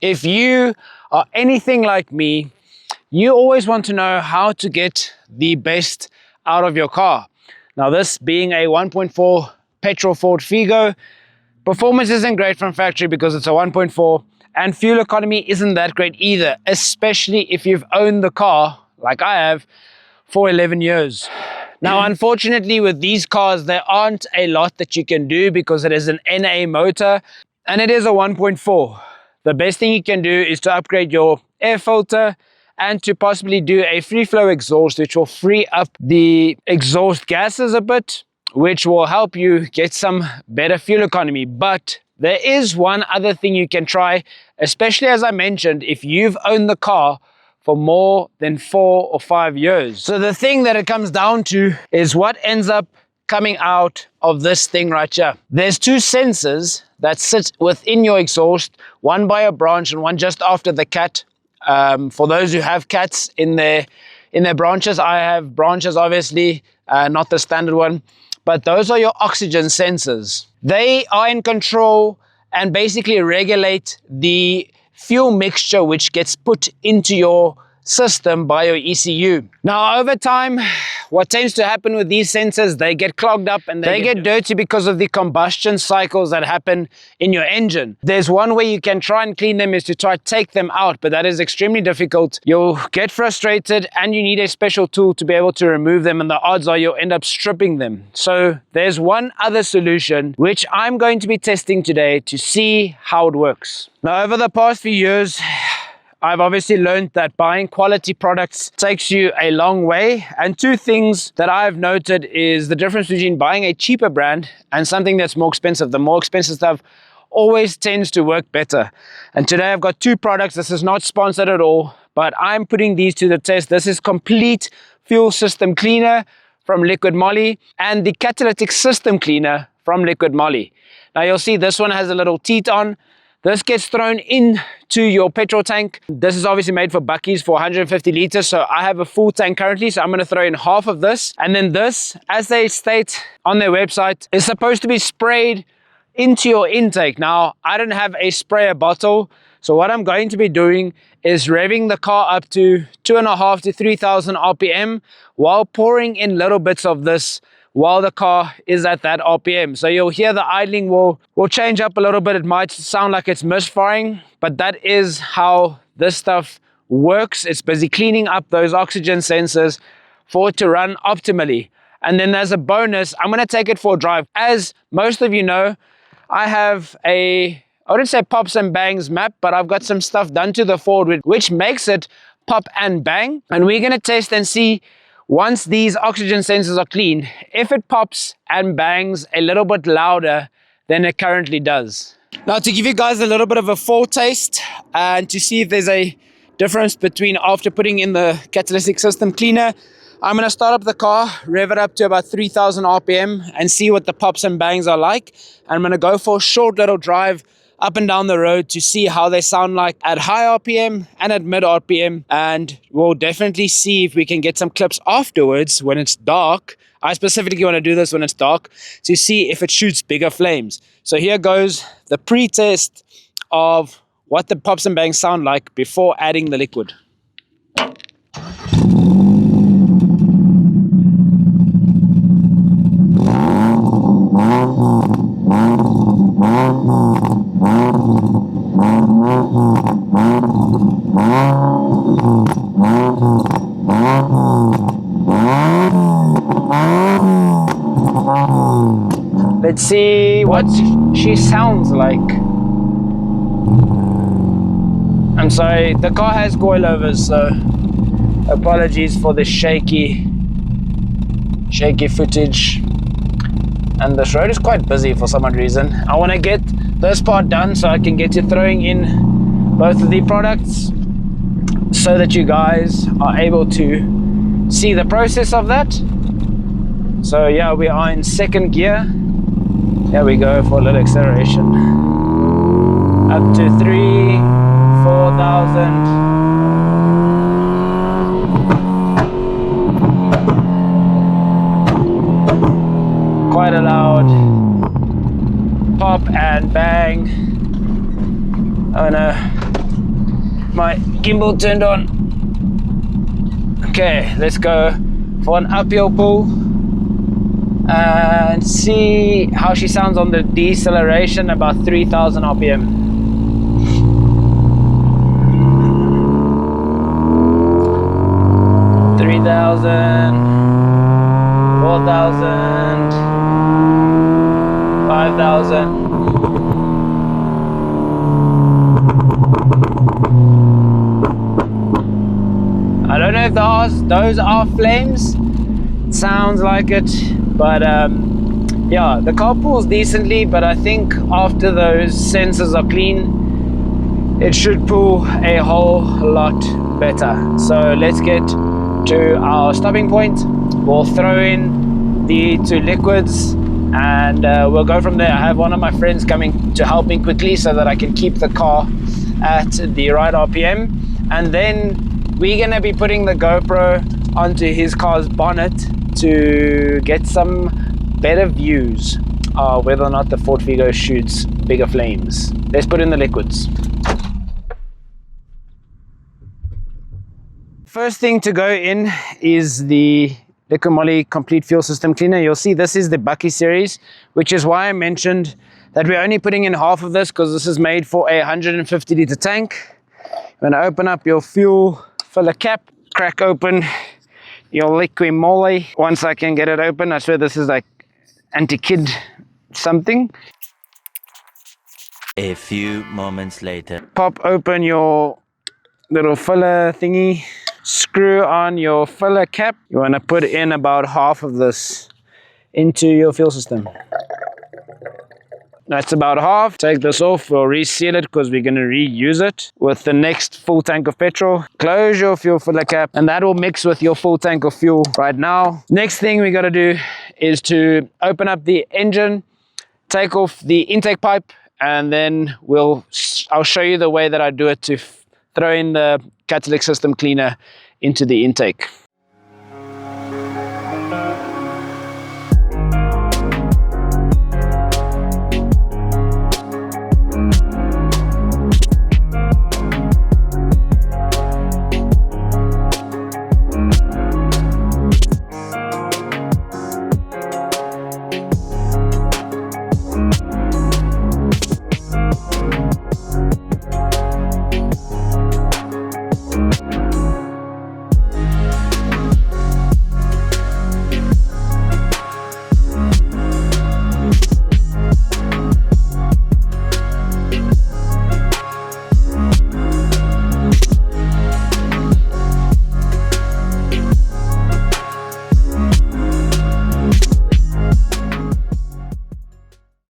If you are anything like me, you always want to know how to get the best out of your car. Now, this being a 1.4 petrol FordFigo, performance isn't great from factory because it's a 1.4, and fuel economy isn't that great either, especially if you've owned the car, like I have, for 11 years. Now, unfortunately, with these cars, there aren't a lot that you can do because it is an NA motor and it is a 1.4. The best thing you can do is to upgrade your air filter and to possibly do a free flow exhaust, which will free up the exhaust gases a bit, which will help you get some better fuel economy. But there is one other thing you can try, especially as I mentioned, if you've owned the car for more than 4 or 5 years. So the thing that it comes down to is what ends up coming out of this thing right here. There's 2 sensors that sit within your exhaust, one by a branch and one just after the cat. For those who have cats in their branches, I have branches obviously, not the standard one, but those are your oxygen sensors. They are in control and basically regulate the fuel mixture which gets put into your system by your ECU. Now, over time, what tends to happen with these sensors, they get clogged up and they get dirty because of the combustion cycles that happen in your engine. There's one way you can try and clean them is to try to take them out, but that is extremely difficult. You'll get frustrated and you need a special tool to be able to remove them, and the odds are you'll end up stripping them. So there's one other solution which I'm going to be testing today to see how it works. Now, over the past few years, I've obviously learned that buying quality products takes you a long way, and 2 things that I've noted is the difference between buying a cheaper brand and something that's more expensive. The more expensive stuff always tends to work better. And today I've got 2 products. This is not sponsored at all, but I'm putting these to the test. This is Complete Fuel System Cleaner from LiquiMoly and the Catalytic System Cleaner from LiquiMoly. Now you'll see this one has a little teat on. This gets thrown into your petrol tank. This is obviously made for buckies for 150 liters. So I have a full tank currently. So I'm going to throw in half of this. And then this, as they state on their website, is supposed to be sprayed into your intake. Now, I don't have a sprayer bottle. So what I'm going to be doing is revving the car up to 2.5 to 3,000 RPM while pouring in little bits of this while the car is at that RPM. So you'll hear the idling will change up a little bit. It might sound like it's misfiring, but that is how this stuff works. It's busy cleaning up those oxygen sensors for it to run optimally. And then there's a bonus. I'm going to take it for a drive. As most of you know, I have I wouldn't say pops and bangs map, but I've got some stuff done to the Ford which makes it pop and bang. And we're going to test and see, once these oxygen sensors are clean, if it pops and bangs a little bit louder than it currently does. Now, to give you guys a little bit of a foretaste and to see if there's a difference between after putting in the catalytic system cleaner, I'm going to start up the car, rev it up to about 3,000 RPM and see what the pops and bangs are like. And I'm going to go for a short little drive up and down the road to see how they sound like at high RPM and at mid RPM, and we'll definitely see if we can get some clips afterwards when it's dark. I specifically want to do this when it's dark to see if it shoots bigger flames. So here goes the pre-test of what the pops and bangs sound like before adding the liquid. Let's see what she sounds like. I'm sorry, the car has coilovers, so apologies for the shaky footage. And this road is quite busy for some odd reason. I want to get this part done so I can get to throwing in both of the products so that you guys are able to see the process of that. So yeah, we are in 2nd gear. Here we go for a little acceleration. Up to 4,000. Quite a loud pop and bang. I'm gonna my gimbal turned on. Okay, let's go for an uphill pull and see how she sounds on the deceleration, about 3,000 RPM. $3,000, $4,000, $5,000. I don't know if those are flames. It sounds like it, but yeah, the car pulls decently, but I think after those sensors are clean, it should pull a whole lot better. So let's get to our stopping point. We'll throw in the 2 liquids and we'll go from there. I have one of my friends coming to help me quickly so that I can keep the car at the right RPM, and then we're gonna be putting the GoPro onto his car's bonnet to get some better views whether or not the FordFigo shoots bigger flames. Let's put in the liquids. First thing to go in is the LiquiMoly Complete Fuel System Cleaner. You'll see this is the Bucky series, which is why I mentioned that we're only putting in half of this, because this is made for a 150 litre tank. You're going to open up your fuel filler cap, crack open your LiquiMoly. Once I can get it open, I swear this is like anti-kid something. A few moments later. Pop open your little filler thingy. Screw on your filler cap. You want to put in about half of this into your fuel system. That's about half. Take this off. We'll reseal it because we're going to reuse it with the next full tank of petrol. Close your fuel filler cap, and that will mix with your full tank of fuel right now. Next thing we got to do is to open up the engine, take off the intake pipe, and then I'll show you the way that I do it to throw in the catalytic system cleaner into the intake.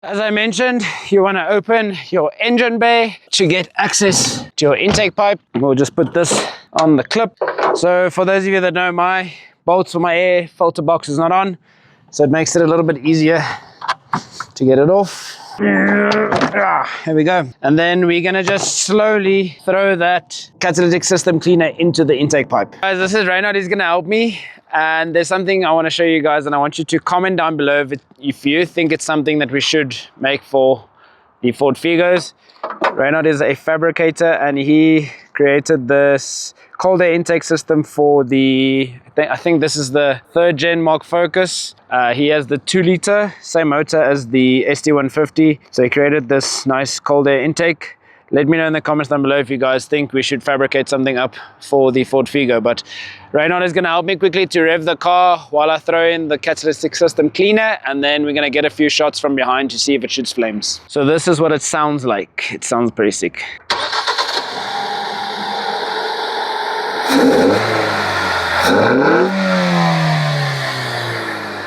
As I mentioned, you want to open your engine bay to get access to your intake pipe. We'll just put this on the clip. So for those of you that know, my bolts for my air filter box is not on, so it makes it a little bit easier to get it off. Here we go. And then we're gonna just slowly throw that catalytic system cleaner into the intake pipe. Guys, this is Reinhardt. He's gonna help me. And there's something I want to show you guys, and I want you to comment down below if you think it's something that we should make for the FordFigos. Reinhardt is a fabricator, and he created this cold air intake system for the, I think this is the 3rd gen Mark Focus. He has the 2 liter, same motor as the ST150. So he created this nice cold air intake. Let me know in the comments down below if you guys think we should fabricate something up for the FordFigo. But Reinhardt is going to help me quickly to rev the car while I throw in the catalytic system cleaner, and then we're going to get a few shots from behind to see if it shoots flames. So this is what it sounds like. It sounds pretty sick.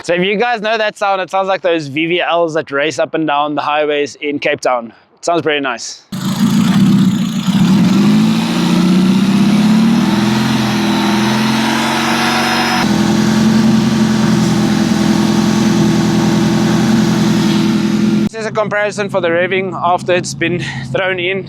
So if you guys know that sound, it sounds like those VVLs that race up and down the highways in Cape Town. It sounds pretty nice. This is a comparison for the revving after it's been thrown in.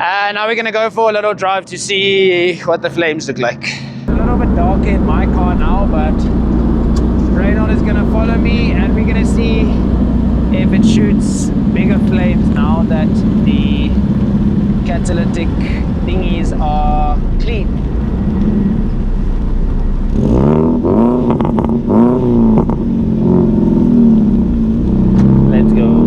And now we're going to go for a little drive to see what the flames look like. A little bit darker in my car now, but spray gonna follow me and we're gonna see if it shoots bigger flames now that the catalytic thingies are clean. Let's go.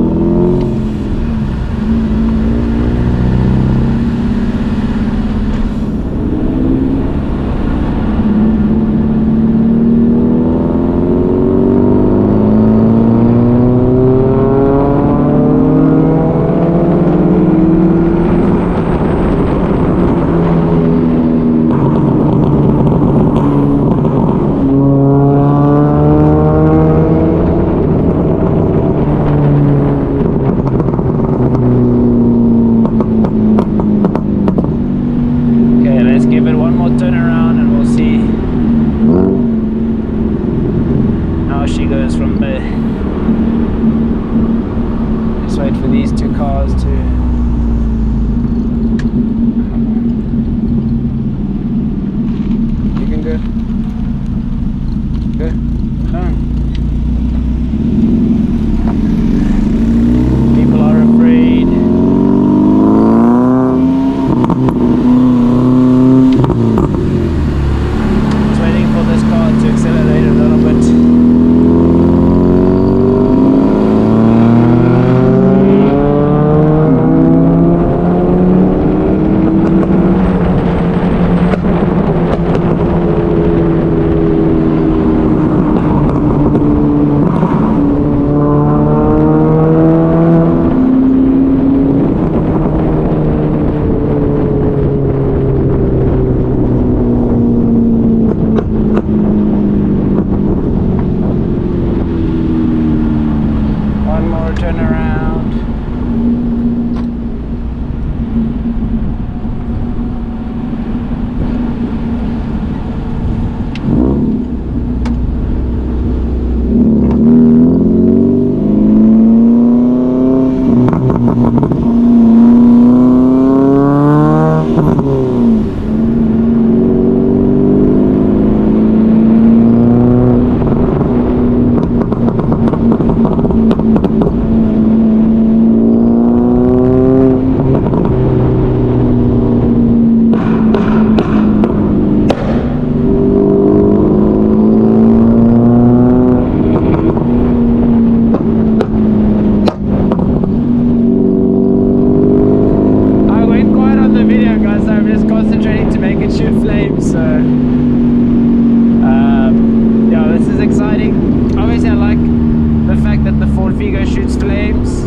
FordFigo shoots flames.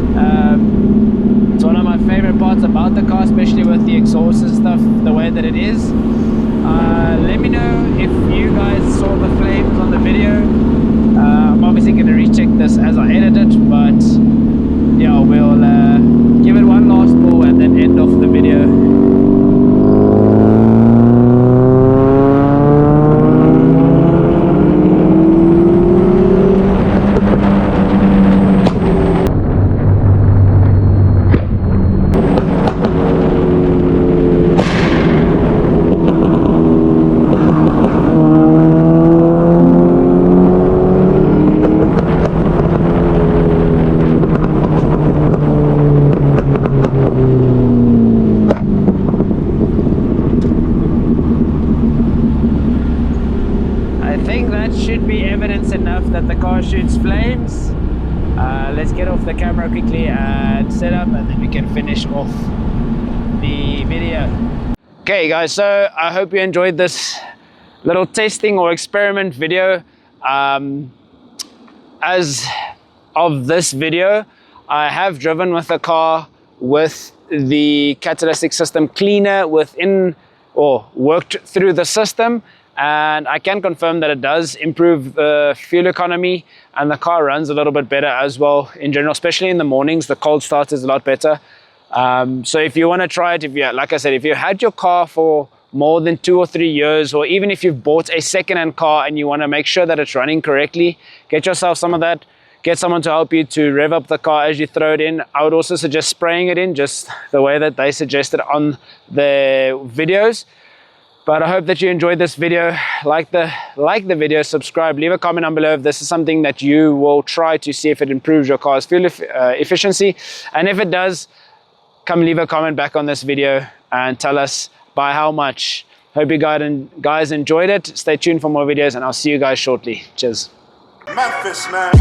It's one of my favorite parts about the car, especially with the exhaust and stuff, the way that it is. Let me know if you guys saw the flames on the video. I'm obviously going to recheck this as I edit it, but yeah, we'll give it one last pull and then end off the video. Should be evidence enough that the car shoots flames. Let's get off the camera quickly and set up, and then we can finish off the video. Okay guys, so I hope you enjoyed this little testing or experiment video. As of this video, I have driven with the car with the catalytic system cleaner within, or worked through the system, and I can confirm that it does improve the fuel economy, and the car runs a little bit better as well in general, especially in the mornings. The cold start is a lot better. So if you want to try it, if you, like I said, if you had your car for more than 2 or 3 years, or even if you've bought a second-hand car and you want to make sure that it's running correctly, get yourself some of that. Get someone to help you to rev up the car as you throw it in. I would also suggest spraying it in just the way that they suggested on the videos. But I hope that you enjoyed this video. Like the video, subscribe, leave a comment down below if this is something that you will try to see if it improves your car's fuel efficiency. And if it does, come leave a comment back on this video and tell us by how much. Hope you guys enjoyed it. Stay tuned for more videos and I'll see you guys shortly. Cheers. Memphis, man.